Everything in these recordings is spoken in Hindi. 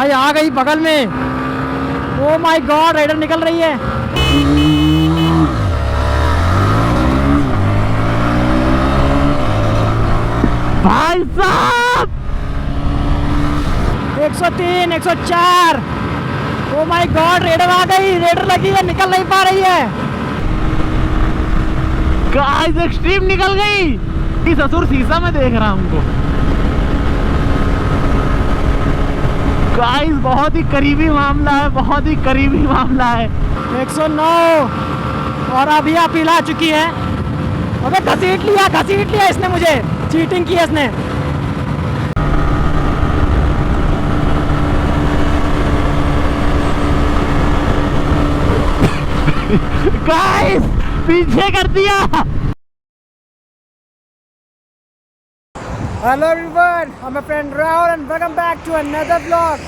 भाई आ गई बगल में। ओ माय गॉड, राइडर निकल रही है। भाई साहब 103, 104। ओ माय गॉड, रेडर आ गई, रेडर लगी है, निकल नहीं पा रही है। गाइस एक्सट्रीम निकल गई। ससुर शीशा में देख रहा हमको। गाइस बहुत ही करीबी मामला है, बहुत ही करीबी मामला है। 109 और अभी आप हिला चुकी है। अबे घसीट लिया इसने मुझे, चीटिंग की है इसने। गाइस पीछे कर दिया। Hello everyone, I am friend Rahul and welcome back to another vlog.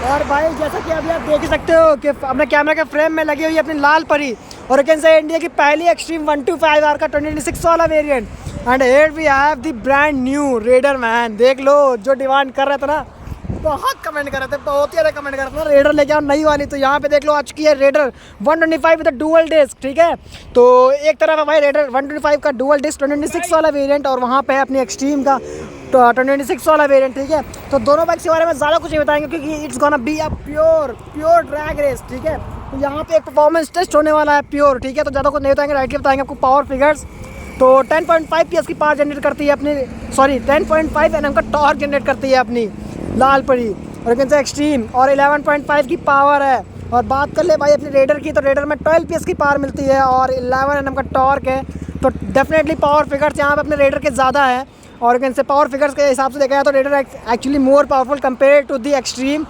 और भाई जैसा कि अभी आप देख ही सकते हो कि अपने कैमरा के फ्रेम में लगी हुई है अपनी लाल परी, और कैन से इंडिया की पहली एक्सट्रीम 125R का 2026 वाला variant. And here we have the brand new Raider man. देख लो, जो डिमांड कर रहे थे ना, बहुत कमेंट कर रहे थे, बहुत ही ज़्यादा कमेंट कर रहे थे रेडर लेके आओ नई वाली। तो यहाँ पे देख लो आ चुकी है रेडर 125 विद डुअल डिस्क। ठीक है, तो एक तरफ है भाई रेडर 125 का डुअल डिस्क 2026 वाला वेरिएंट, और वहाँ पे है अपनी एक्सट्रीम का 2026 वाला वेरिएंट। ठीक है, तो दोनों बाइक्स के बारे में ज़्यादा कुछ नहीं बताएंगे क्योंकि it's gonna be a pure drag race. ठीक है, तो यहाँ पे एक परफॉर्मेंस टेस्ट होने वाला है प्योर। ठीक है, तो ज़्यादा कुछ नहीं बताएंगे, राइटली बताएंगे आपको पावर फिगर्स। तो 10.5 PS की पावर जनरेट करती है अपनी, 10.5 Nm का टॉर्क जनरेट करती है अपनी लाल परी, और कैसे एक्सट्रीम, और 11.5 की पावर है। और बात कर ले भाई अपनी रेडर की, तो रेडर में 12 PS की पावर मिलती है और 11 Nm का टॉर्क है। तो डेफिनेटली पावर फिगर्स यहाँ पे अपने रेडर के ज़्यादा है, और कैसे पावर फिगर्स के हिसाब से देखा जाए तो Raider actually more powerful compare to the Xtreme.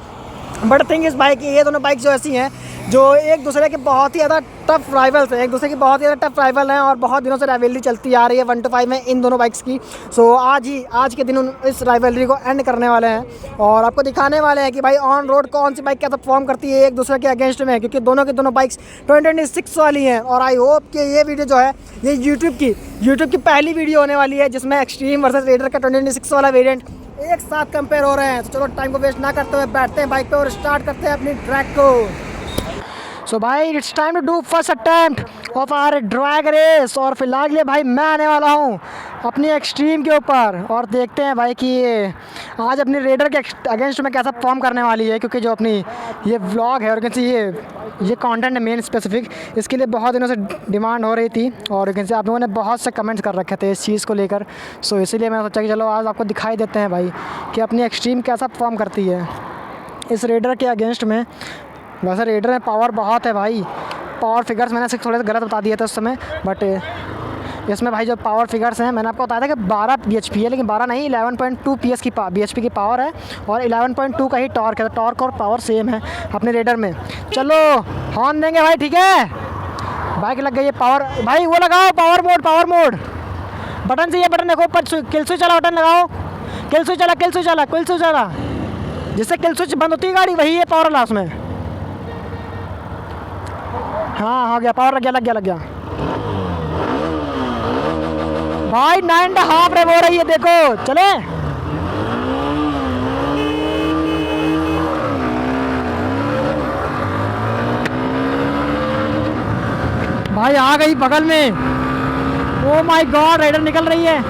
But thing is bike ये दोनों बाइक जो ऐसी हैं जो एक दूसरे के बहुत ही ज़्यादा टफ राइवल्स हैं, एक दूसरे की बहुत ही ज़्यादा टफ राइवल हैं, और बहुत दिनों से राइवलरी चलती आ रही है 125 में इन दोनों बाइक्स की। सो आज के दिन इस राइवलरी को एंड करने वाले हैं, और आपको दिखाने वाले हैं कि भाई ऑन रोड कौन सी बाइक कैसा परफॉर्म करती है एक दूसरे के अगेंस्ट में, क्योंकि दोनों की दोनों बाइक्स 2026 वाली हैं। और आई होप कि ये वीडियो जो है ये यूट्यूब की पहली वीडियो होने वाली है जिसमें एक्सट्रीम वर्सेस रेडर का 2026 वाला वेरिएंट एक साथ कंपेयर हो रहे हैं। तो चलो टाइम को वेस्ट ना करते हुए बैठते हैं बाइक पे और स्टार्ट करते हैं अपनी ट्रैक को। सो भाई it's time to do first attempt of our drag race, और फिलहाल ये भाई मैं आने वाला हूँ अपनी एक्सट्रीम के ऊपर, और देखते हैं भाई कि ये आज अपनी रेडर के अगेंस्ट में कैसा परफॉर्म करने वाली है। क्योंकि जो अपनी ये व्लॉग है और कैसे ये कंटेंट है मेन स्पेसिफिक, इसके लिए बहुत दिनों से डिमांड हो रही थी, और कैसे आप लोगों ने बहुत से कमेंट्स कर रखे थे इस चीज़ को लेकर। सो इसीलिए मैंने सोचा कि चलो आज आपको दिखाई देते हैं भाई कि अपनी एक्सट्रीम कैसा परफॉर्म करती है इस रेडर के अगेंस्ट में। वैसे रेडर में पावर बहुत है भाई, पावर फिगर्स मैंने सिर्फ थोड़े से गलत बता दिए थे उस समय, बट इसमें भाई जो पावर फिगर्स हैं मैंने आपको बताया था कि 12 bhp है, लेकिन 12 नहीं 11.2 PS की bhp की पावर है, और 11.2 का ही टॉर्क है। तो टॉर्क और पावर सेम है अपने रेडर में। चलो हॉर्न देंगे भाई। ठीक है, बाइक लग गई है पावर। भाई वो लगाओ पावर मोड बटन से, ये बटन देखो ऊपर, किल स्विच वाला बटन लगाओ, किल स्विच वाला जिससे किल स्विच बंद होती है गाड़ी, वही है पावर वाला उसमें। हाँ हो गया, पावर लग गया भाई। 9.5 रेव हो रही है, देखो चले। भाई आ गई बगल में। ओ माय गॉड, राइडर निकल रही है।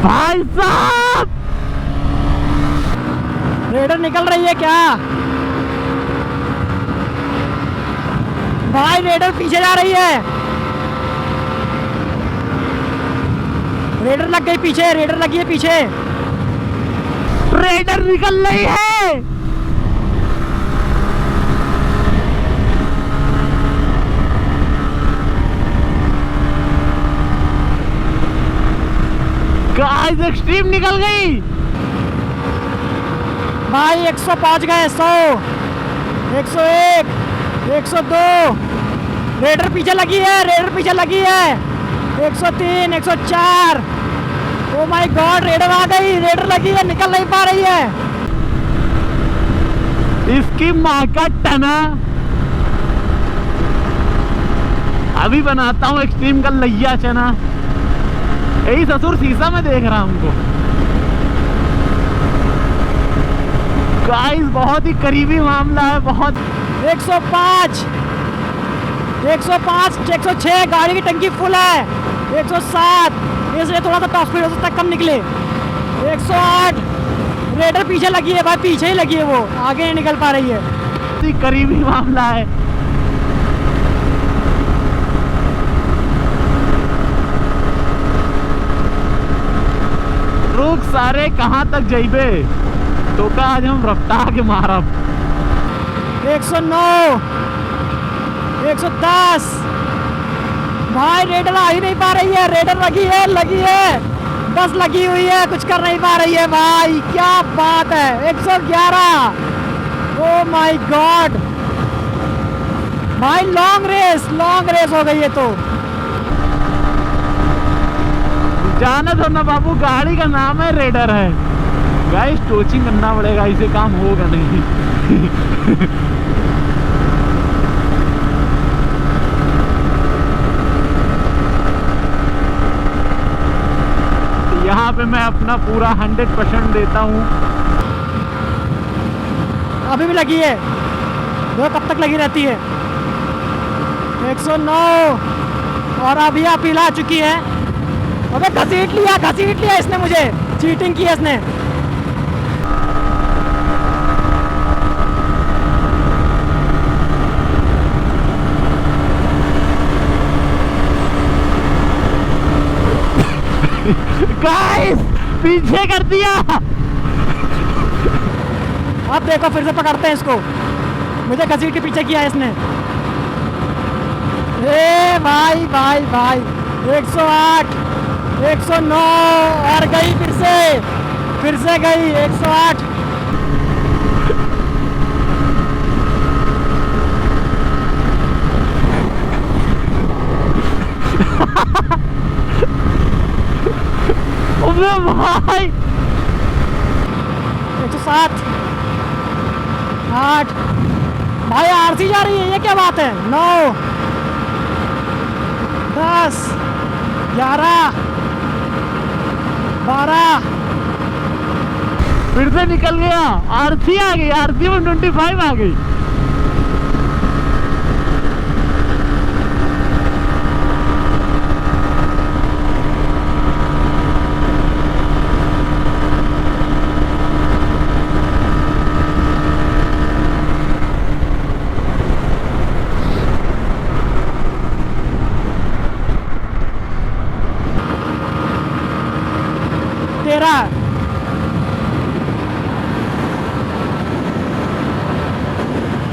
भाई साहब रेडर निकल रही है क्या? भाई रेडर पीछे जा रही है, रेडर लग गई पीछे, रेडर लगी है पीछे, रेडर निकल रही है। गाइस एक्सट्रीम निकल गई भाई। 100 पहुंच गए, 100, 101, 102। रेडर पीछे लगी है, 103, 104। ओ माय गॉड, रेडर आ गई, रेडर लगी है, निकल नहीं पा रही है। इसकी माँ का टना। अभी बनाता हूँ एक्सट्रीम का लैया चना। यही ससुर शीशा में देख रहा हमको। गाइस बहुत ही करीबी मामला है, बहुत। 105, 105, 106, गाड़ी की टंकी फुल है। 107, इसलिए थोड़ा सा टॉप स्पीड हो सकता है, कम निकले। 108, रेडर पीछे लगी है भाई, पीछे ही लगी है वो, आगे नहीं निकल पा रही है। बहुत ही करीबी मामला है। रुक सारे, कहाँ तक जाइबे? तो का आज हम रफ्तार के मारब। 109, 110, भाई रेडर आ ही नहीं पा रही है। रेडर लगी है, बस लगी हुई है, कुछ कर नहीं पा रही है भाई, क्या बात है। 111, ओ माय गॉड भाई, लॉन्ग रेस हो गई है। तो जाना तो ना बाबू, गाड़ी का नाम है रेडर है। गाइस टोचिंग करना पड़ेगा, इसे काम होगा नहीं। यहाँ पे मैं अपना पूरा 100% देता हूँ। अभी भी लगी है, वो कब तक लगी रहती है। 109, और अभी आप पिला चुकी है। अबे घसीट लिया इसने मुझे, चीटिंग की है इसने। गाइस पीछे कर दिया। अब देखो फिर से पकड़ते हैं इसको, मुझे घसीट के पीछे किया है इसने। ए भाई 108, 109, और गई फिर से गई 108। भाई 107, 8, भाई आरसी जा रही है, ये क्या बात है। 9, 10, 11, 12, फिर से निकल गया। आरसी आ गई, आरसी 125 आ गई। तेरा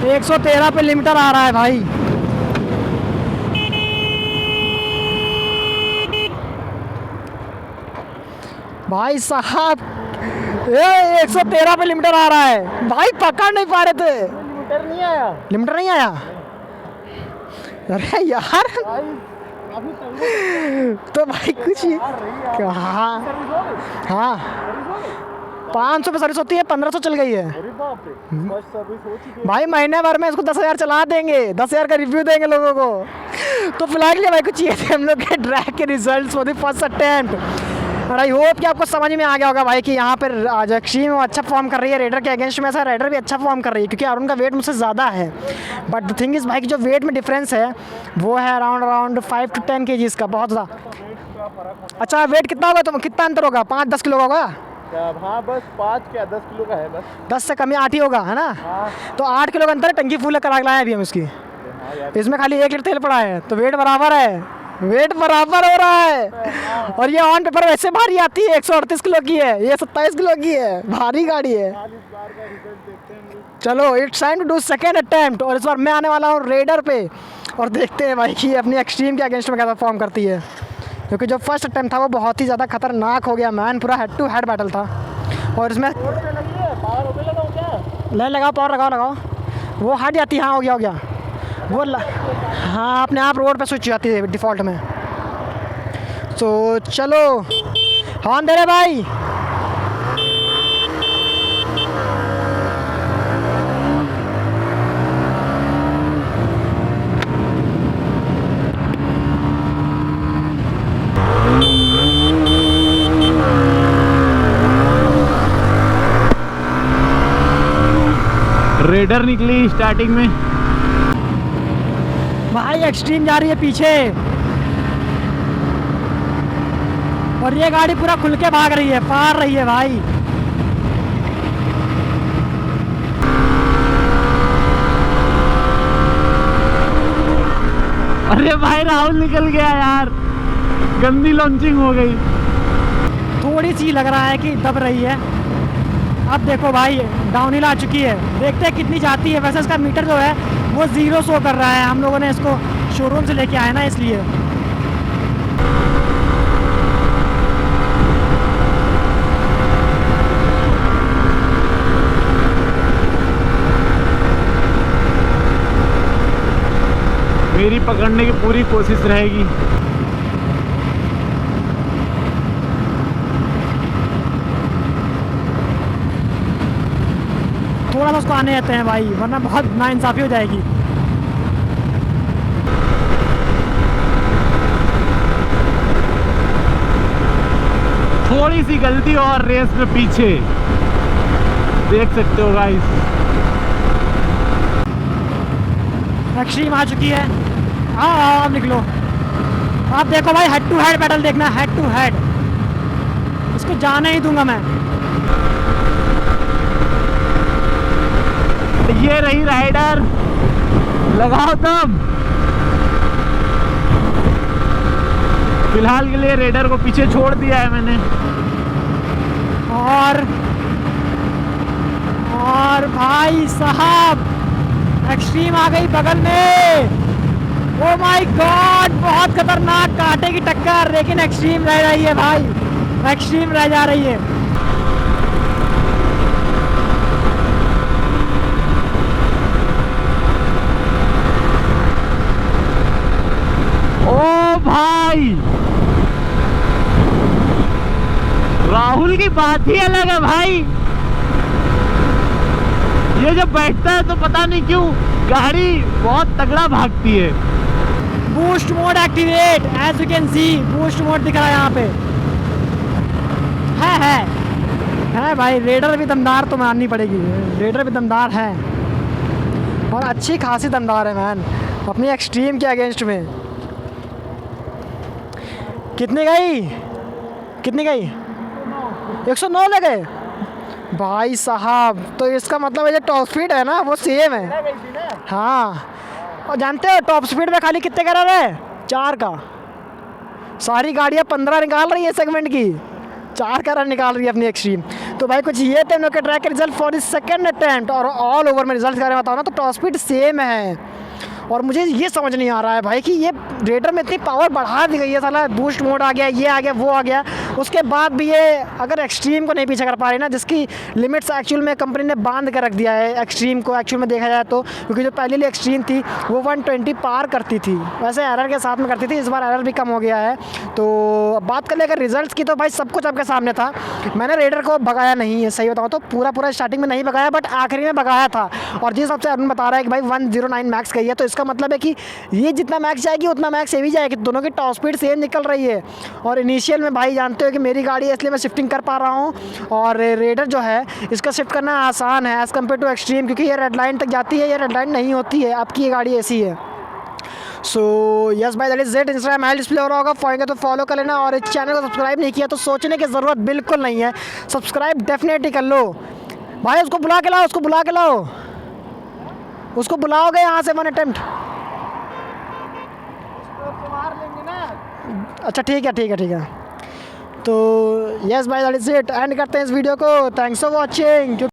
113 पे लिमिटर आ रहा है भाई। भाई साहब, ये 113 पे लिमिटर आ रहा है भाई, पकड़ नहीं पा रहे थे। लिमिटर नहीं आया। अरे यार तो भाई कुछ ही हाँ 500 पे सर्विस होती है, 1500 चल गई है भाई। महीने भर में इसको 10,000 चला देंगे, 10,000 का रिव्यू देंगे लोगों को। तो फिलहाल के लिए भाई कुछ चाहिए थे हम लोग के ड्रैग के results for the first attempt. और आई होप कि आपको समझ में आ गया होगा भाई कि यहाँ पर आज एक्सट्रीम अच्छा फॉर्म कर रही है रेडर के अगेंस्ट में। ऐसा रेडर भी अच्छा फॉर्म कर रही है क्योंकि अरुण का वेट मुझसे ज़्यादा है। बट द थिंग इज़ भाई कि जो वेट में डिफरेंस है वो है अराउंड 5 to 10 kgs का, बहुत ज़्यादा। अच्छा वेट कितना होगा, तो कितना अंतर होगा? 5-10 किलो का होगा? हाँ बस 5 क्या 10 किलो का है बस। 10 से कम ही 8 ही होगा, है ना? हाँ। तो 8 किलो का अंतर है, टंकी फुल करा लाया अभी हम इसकी। इसमें खाली 1 लीटर तेल पड़ा है, तो वेट बराबर है, वेट बराबर हो रहा है। और ये ऑन पेपर वैसे भारी आती है, 138 किलो की है, ये 27 किलो की है, भारी गाड़ी है। चलो it's time to do second attempt. और इस बार मैं आने वाला हूँ रेडर पे, और देखते हैं भाई कि अपनी एक्सट्रीम के अगेंस्ट में कैसा फॉर्म करती है। क्योंकि जो फर्स्ट अटेम्प्ट था वो बहुत ही ज़्यादा खतरनाक हो गया मैन, पूरा हेड टू हेड बैटल था। और इसमें ले लगाओ, पावर लगाओ, वो हट जाती है। हाँ हो गया वो हाँ अपने आप रोड पे स्विच जाती है डिफ़ॉल्ट में। तो चलो हॉर्न दे रहे भाई। रेडर निकली स्टार्टिंग में। भाई एक्सट्रीम जा रही है पीछे और ये गाड़ी पूरा खुल के भाग रही है, पार रही है भाई। अरे भाई राहुल निकल गया यार, गंदी लॉन्चिंग हो गई। थोड़ी सी लग रहा है कि दब रही है। अब देखो भाई डाउनहिल आ चुकी है, देखते हैं कितनी जाती है। वैसे इसका मीटर जो है वो 0 शो कर रहा है, हम लोगों ने इसको शोरूम से लेके आए ना इसलिए। मेरी पकड़ने की पूरी कोशिश रहेगी। थोड़ा सा उसको आने देते हैं भाई, वरना बहुत नाइंसाफी हो जाएगी। थोड़ी सी गलती और रेस में पीछे, देख सकते हो गाइस। एक्सट्रीम आ चुकी है। आओ आओ आप निकलो। आप देखो भाई हेड टू हेड बैटल देखना, हेड टू हेड। इसको जाने ही दूंगा मैं। ये रही राइडर, लगाओ दम। फिलहाल के लिए रेडर को पीछे छोड़ दिया है मैंने। और भाई साहब एक्सट्रीम आ गई बगल में। ओ माय गॉड, बहुत खतरनाक कांटे की टक्कर, लेकिन एक्सट्रीम रह रही है भाई, एक्सट्रीम रह जा रही है। ओ भाई राहुल की बात ही अलग है भाई। ये जब बैठता है तो पता नहीं क्यों गाड़ी बहुत तगड़ा भागती है। Boost mode activate, as you can see boost mode दिख रहा है यहाँ पे। है भाई, रेडर भी दमदार तो माननी पड़ेगी, रेडर भी दमदार है और अच्छी खासी दमदार है मैन, अपनी एक्सट्रीम के अगेंस्ट में। कितनी गई 109 ले गए भाई साहब। तो इसका मतलब ये टॉप स्पीड है ना, वो सेम है। हाँ, और जानते हो टॉप स्पीड में खाली कितने करा रहे हैं? 4 का। सारी गाड़ियाँ 15 निकाल रही है सेगमेंट की, 4 का रन निकाल रही है अपनी एक्सट्रीम। तो भाई कुछ ये थे हम लोग के ट्रैक के result for this second attempt. और ऑल ओवर में रिजल्ट के बारे में बताओ ना तो टॉप स्पीड सेम है। और मुझे ये समझ नहीं आ रहा है भाई कि ये रेडर में इतनी पावर बढ़ा दी गई है, साला बूस्ट मोड आ गया, ये आ गया, वो आ गया, उसके बाद भी ये अगर एक्सट्रीम को नहीं पीछे कर पा रही ना, जिसकी लिमिट्स एक्चुअल में कंपनी ने बांध कर रख दिया है एक्सट्रीम को एक्चुअल में देखा जाए तो। क्योंकि जो पहले लिए एक्सट्रीम थी वो 120 पार करती थी, वैसे एरर के साथ में करती थी, इस बार एरर भी कम हो गया है। तो बात कर ले अगर रिजल्ट्स की तो भाई सब कुछ आपके सामने था। मैंने रेडर को भगाया नहीं है, सही बताऊँ तो पूरा स्टार्टिंग में नहीं भगाया, बट आखिरी में भगाया था। और जिस हिसाब से अरुण बता रहा है कि भाई 109 मैक्स गई है, तो इसका मतलब है कि ये जितना मैक्स जाएगी उतना मैक्स ये भी जाएगी, दोनों की टॉप स्पीड सेम निकल रही है। और इनिशियल में भाई जानते हो कि मेरी गाड़ी है इसलिए मैं शिफ्टिंग कर पा रहा हूँ, और रेडर जो है इसका शिफ्ट करना आसान है एज़ कम्पेयर टू एक्सट्रीम, क्योंकि ये रेड लाइन तक जाती है, ये रेड लाइन नहीं होती है। आपकी ये गाड़ी ऐसी है। सो यस भाई, that is it. Instagram handle display हो रहा होगा, फॉलो तो फॉलो कर लेना। और इस चैनल को सब्सक्राइब नहीं किया तो सोचने की ज़रूरत बिल्कुल नहीं है, सब्सक्राइब डेफिनेटली कर लो भाई। उसको बुला के लाओ, उसको बुलाओगे यहाँ से 1 अटेम्प्ट। अच्छा ठीक है। तो यस भाई, दैट इज इट। एंड करते हैं इस वीडियो को। Thanks for watching.